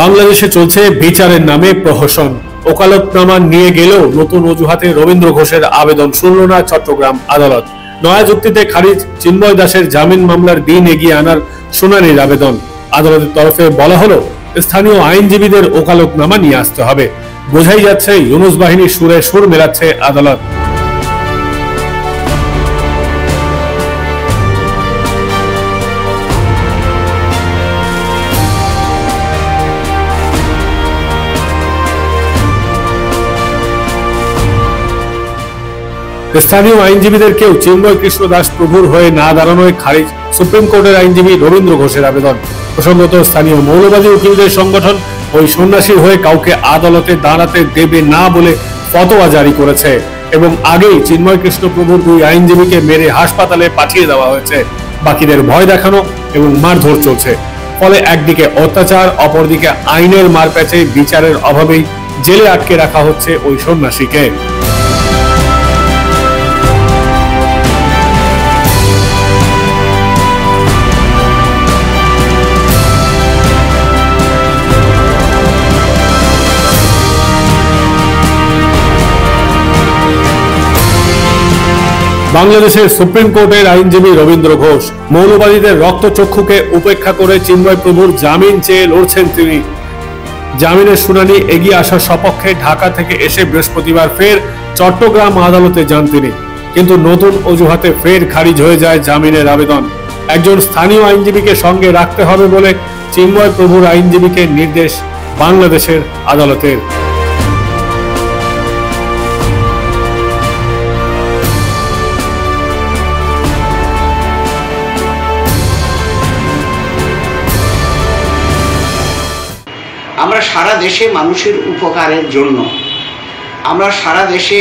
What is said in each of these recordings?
বাংলাদেশে চলছে বিচারের নামে প্রহসন। ওকালতনামা নিয়ে গেলেও নতুন অজুহাতে রবীন্দ্র ঘোষের আবেদন শুনল না চট্টগ্রাম আদালত। নয়া যুক্তিতে খারিজ চিন্ময় দাসের জামিন মামলার দিন এগিয়ে আনার শুনানির আবেদন। আদালতের তরফে বলা হলো, স্থানীয় আইনজীবীদের ওকালতনামা নিয়ে আসতে হবে। বোঝাই যাচ্ছে ইউনূস বাহিনীর সুরে সুর মেলাচ্ছে আদালত। স্থানীয় আইনজীবীদের কেউ চিন্ময় কৃষ্ণ দাস প্রভুর হয়ে না দাঁড়ানোয় খারিজ সুপ্রিম কোর্টের আইনজীবী রবীন্দ্র ঘোষের আবেদন। প্রসঙ্গত, স্থানীয় মৌলবাদী উকিলদের সংগঠন ওই সন্ন্যাসীর হয়ে কাউকে আদালতে দাঁড়াতে দেবে না বলে ফতোয়া জারি করেছে এবং আগেই চিন্ময় কৃষ্ণ প্রভুর দুই আইনজীবীকে মেরে হাসপাতালে পাঠিয়ে দেওয়া হয়েছে। বাকিদের ভয় দেখানো এবং মারধর চলছে। ফলে একদিকে অত্যাচার, অপরদিকে আইনের মারপ্যাচে বিচারের অভাবেই জেলে আটকে রাখা হচ্ছে ওই সন্ন্যাসীকে। বাংলাদেশের সুপ্রিম কোর্টের আইনজীবী রবীন্দ্র ঘোষ মৌলবাদীদের রক্তচক্ষুকে উপেক্ষা করে চিন্ময় প্রভুর জামিন চেয়ে লড়ছেন তিনি। জামিনের শুনানি এগিয়ে আসার সপক্ষে ঢাকা থেকে এসে বৃহস্পতিবার ফের চট্টগ্রাম আদালতে যান তিনি, কিন্তু নতুন অজুহাতে ফের খারিজ হয়ে যায় জামিনের আবেদন। একজন স্থানীয় আইনজীবীকে সঙ্গে রাখতে হবে বলে চিন্ময় প্রভুর আইনজীবীকে নির্দেশ বাংলাদেশের আদালতের। আমরা সারা দেশে মানুষের উপকারের জন্য, আমরা সারা দেশে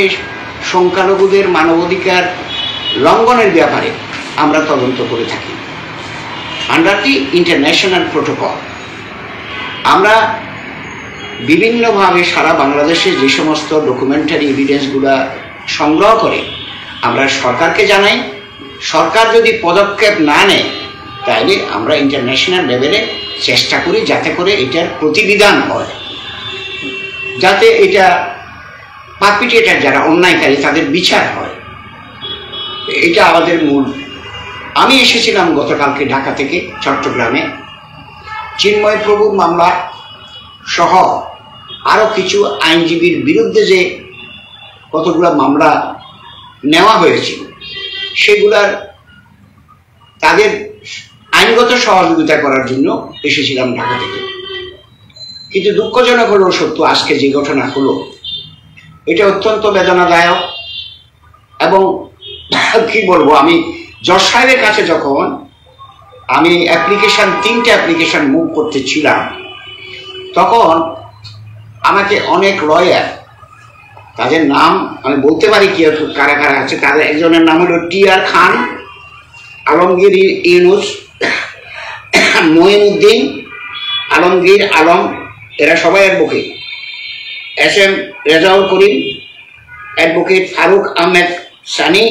সংখ্যালঘুদের মানবাধিকার লঙ্ঘনের ব্যাপারে আমরা তদন্ত করে থাকি আন্ডার দি ইন্টারন্যাশনাল প্রোটোকল। আমরা বিভিন্নভাবে সারা বাংলাদেশে যে সমস্ত ডকুমেন্টারি এভিডেন্সগুলো সংগ্রহ করে আমরা সরকারকে জানাই। সরকার যদি পদক্ষেপ না নেয় তাহলে আমরা ইন্টারন্যাশনাল লেভেলে চেষ্টা করি যাতে করে এটার প্রতিবিধান হয়, যাতে এটা পারপিটেটর যারা অন্যায়কারী তাদের বিচার হয়। এটা আমাদের মূল। আমি এসেছিলাম গতকালকে ঢাকা থেকে চট্টগ্রামে চিন্ময় প্রভুর মামলা সহ আরও কিছু আইনজীবীর বিরুদ্ধে যে কতগুলো মামলা নেওয়া হয়েছিল সেগুলার তাদের আইনগত সহযোগিতা করার জন্য এসেছিলাম ঢাকা থেকে। কিন্তু দুঃখজনক হলো সত্য, আজকে যে ঘটনা হলো এটা অত্যন্ত বেদনাদায়ক। এবং কি বলবো, আমি জজ সাহেবের কাছে যখন আমি তিনটে অ্যাপ্লিকেশন মুভ করতেছিলাম তখন আমাকে অনেক লয়ার, তাদের নাম আমি বলতে পারি কি কারা কারা আছে, তাদের একজনের নাম হলো টি.আর. খান, আলমগীর ইউনুস, মঈনুদ্দিন, আলমগীর আলম, এরা সবাই advocate, SM. Rezaul Karim, advocate Faruk Ahmed Sunny,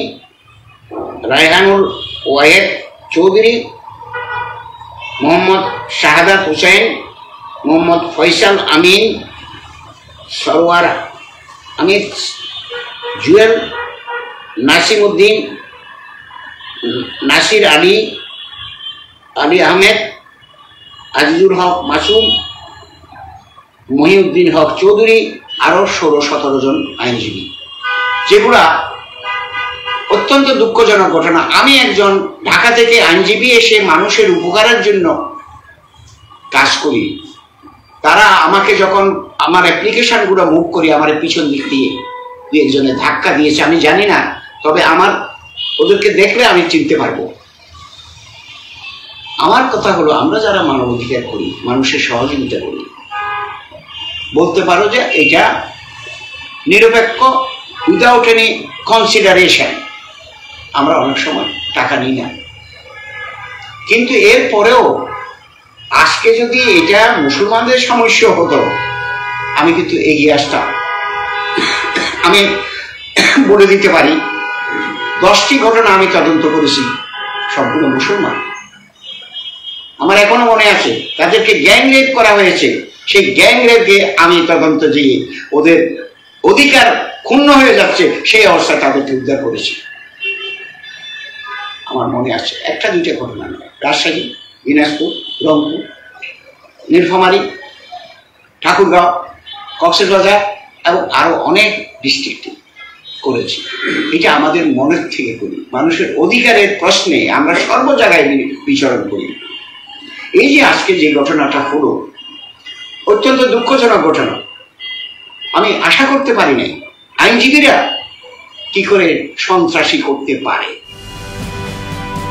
Raihanul Wahed Chowdhury, Mohammad শাহাদাত হুসাইন, মোহাম্মদ ফয়সাল আমিন, সরওয়ার আমিদ, জুয়েল, নাসিমউদ্দিন, নাসির আলী, আলী আহমেদ, আজিজুল হক মাসুম, মহিউদ্দিন হক চৌধুরী, আরও 16-17 জন আইনজীবী, যেগুলা অত্যন্ত দুঃখজনক ঘটনা। আমি একজন ঢাকা থেকে আইনজীবী এসে মানুষের উপকারের জন্য কাজ করি। তারা আমাকে যখন আমার অ্যাপ্লিকেশনগুলো মুভ করি আমার পিছন দিক দিয়ে দু একজনের ধাক্কা দিয়েছে, আমি জানি না, তবে ওদেরকে দেখলে আমি চিনতে পারবো। আমার কথা হলো, আমরা যারা মানবাধিকার করি, মানুষের সহযোগিতা করি, বলতে পারো যে এটা নিরপেক্ষ, উইদাউট এনি কনসিডারেশন। আমরা অনেক সময় টাকা নিই না, কিন্তু এরপরেও আজকে যদি এটা মুসলমানদের সমস্যা হতো আমি কিন্তু এগিয়ে আসতাম। আমি বলে দিতে পারি 10টি ঘটনা আমি তদন্ত করেছি, সবগুলো মুসলমান। আমার এখনো মনে আছে, তাদেরকে গ্যাং রেপ করা হয়েছে। সেই গ্যাং রেপে আমি তদন্ত দিয়ে ওদের অধিকার ক্ষুণ্ণ হয়ে যাচ্ছে সেই অবস্থা তাদেরকে উদ্ধার করেছি। আমার মনে আছে, একটা দুইটা ঘটনা নয়, রাজশাহী, দিনাজপুর, রংপুর, নীলফামারী, ঠাকুরগাঁও, কক্সবাজার এবং আরো অনেক ডিস্ট্রিক্টে করেছি। এটা আমাদের মনের থেকে করি। মানুষের অধিকারের প্রশ্নে আমরা সর্ব জায়গায় বিচরণ করি। এই যে আজকে যে ঘটনাটা হলো, অত্যন্ত দুঃখজনক ঘটনা। আমি আশা করতে পারি নাই আইনজীবীরা কি করে সন্ত্রাসী করতে পারে।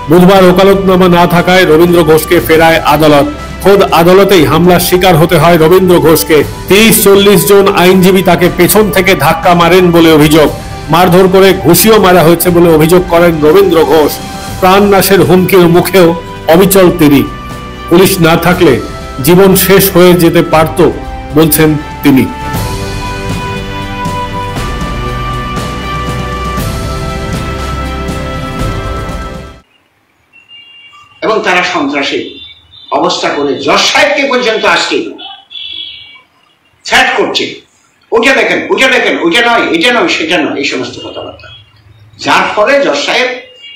বুধবার ওকালতনামা না থাকায় রবীন্দ্র ঘোষকে ফেরায় আদালত। খোদ আদালতেই হামলার শিকার হতে হয় রবীন্দ্র ঘোষকে। 30-40 জন আইনজীবী তাকে পেছন থেকে ধাক্কা মারেন বলে অভিযোগ। মারধর করে ঘুষিও মারা হয়েছে বলে অভিযোগ করেন রবীন্দ্র ঘোষ। প্রাণনাশের হুমকির মুখেও অবিচল তিনি। পুলিশ না থাকলে জীবন শেষ হয়ে যেতে পারত বলছেন তিনি। এবং তারা সন্ত্রাসী অবস্থা করে জজ সাহেবকে পর্যন্ত আজকে থ্রেট করছে, ওটা দেখেন, ওটা দেখেন, ওইটা নয়, এটা নয়, সেটা নয়, এই সমস্ত কথাবার্তা। যার ফলে জজ সাহেব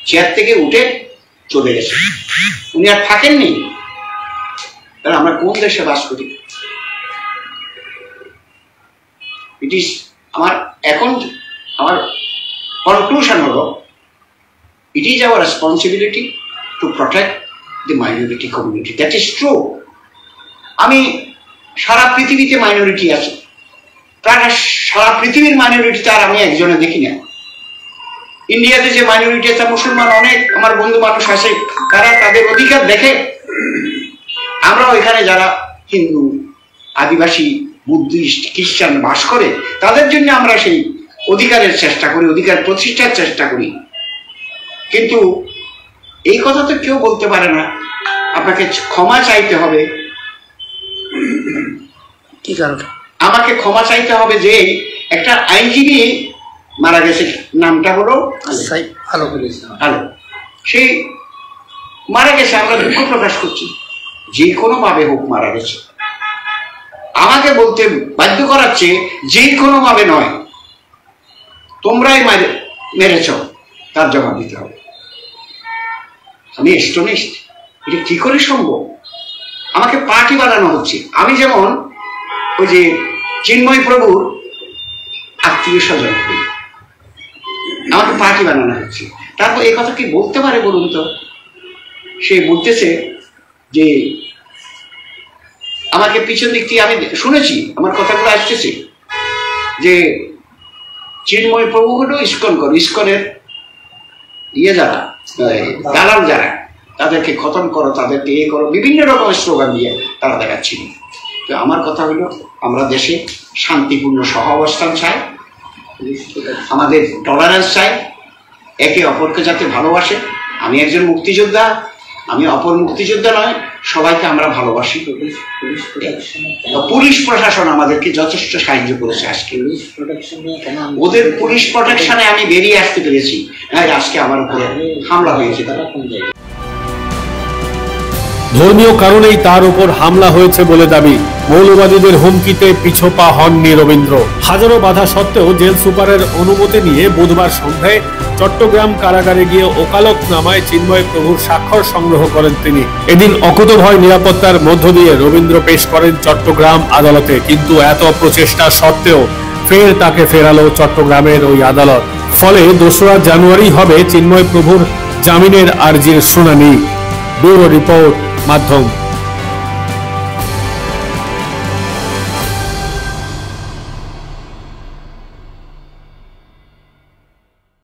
চেয়ার থেকে উঠে চলে গেছে, উনি আর থাকেননি। তাহলে আমরা কোন দেশে বাস করি? ইট ইজ আমার কনক্লুশন হলো, it is our responsibility to protect the minority community. That is true. আমি সারা পৃথিবীতে মাইনরিটি আছে, প্রায় সারা পৃথিবীর মাইনরিটি তার আমি একজনে দেখি না। ইন্ডিয়াতে যে মাইনরিটি আছে, মুসলমান অনেক আমার বন্ধু মানুষ আছে, তারা তাদের অধিকার দেখে। আমরাও এখানে যারা হিন্দু, আদিবাসী, বুদ্ধিস্ট, খ্রিস্টান বাস করে, তাদের জন্য আমরা সেই অধিকারের চেষ্টা করি, অধিকার প্রতিষ্ঠার চেষ্টা করি। কিন্তু এই কথা তো কেউ বলতে পারে না আপনাকে ক্ষমা চাইতে হবে। কি কারণ? আমাকে ক্ষমা চাইতে হবে যে একটা আইনজীবী মারা গেছে, নামটা হলো আলো, সেই মারা গেছে, আমরা দুঃখ প্রকাশ করছি। যে কোনো ভাবে হোক মারা গেছে, আমাকে বলতে বাধ্য করাচ্ছে যে কোনো ভাবে নয়, তোমরাই মেরেছ, তার জবাব দিতে হবে। আমি এস্টোনিস্ট, এটা কি করে সম্ভব? আমাকে পার্টি বানানো হচ্ছে। আমি যেমন ওই যে চিন্ময় প্রভুর আত্মীয় স্বজন, আমাকে পার্টি বানানো হচ্ছে। তারপর এই কথা কি বলতে পারে বলুন তো? সে বলতেছে যে আমাকে পিছন দিক থেকে, আমি শুনেছি, আমার কথাগুলো আসতেছে যে চিন্ময় প্রভু হলো ইস্কনের যারা দালাল, যারা তাদেরকে খতম করো, তাদেরকে এ করো, বিভিন্ন রকমের স্লোগান দিয়ে তারা দেখাচ্ছিল। তো আমার কথা হলো, আমরা দেশে শান্তিপূর্ণ সহাবস্থান চাই, আমাদের টলারেন্স চাই, একে অপরকে যাতে ভালোবাসে। আমি একজন মুক্তিযোদ্ধা, আমি অপর মুক্তিযোদ্ধা নয়, সবাইকে আমরা ভালোবাসি। পুলিশ প্রশাসন আমাদেরকে যথেষ্ট সাহায্য করেছে। আজকে ওদের পুলিশ প্রোটেকশনে আমি বেরিয়ে আসতে পেরেছি। আজকে আমার উপরে হামলা হয়েছে। ধর্মীয় কারণেই তার উপর হামলা হয়েছে বলে দাবি। মৌলবাদীদের হুমকিতে পিছপা হননি রবীন্দ্র। হাজারো বাধা সত্ত্বেও জেল সুপারের অনুমতি নিয়ে বুধবার সন্ধ্যায় চট্টগ্রাম কারাগারে গিয়ে ওকালতনামায় চিন্ময় প্রভুর স্বাক্ষর সংগ্রহ করেন তিনি। এদিন অকুতোভয় নিরাপত্তার মধ্য দিয়ে রবীন্দ্র পেশ করেন চট্টগ্রাম আদালতে। কিন্তু এত প্রচেষ্টা সত্ত্বেও ফের তাকে ফেরালো চট্টগ্রামের ওই আদালত। ফলে 2রা জানুয়ারি হবে চিন্ময় প্রভুর জামিনের আর্জির শুনানি। ব্যুরো রিপোর্ট, মাধ্যম।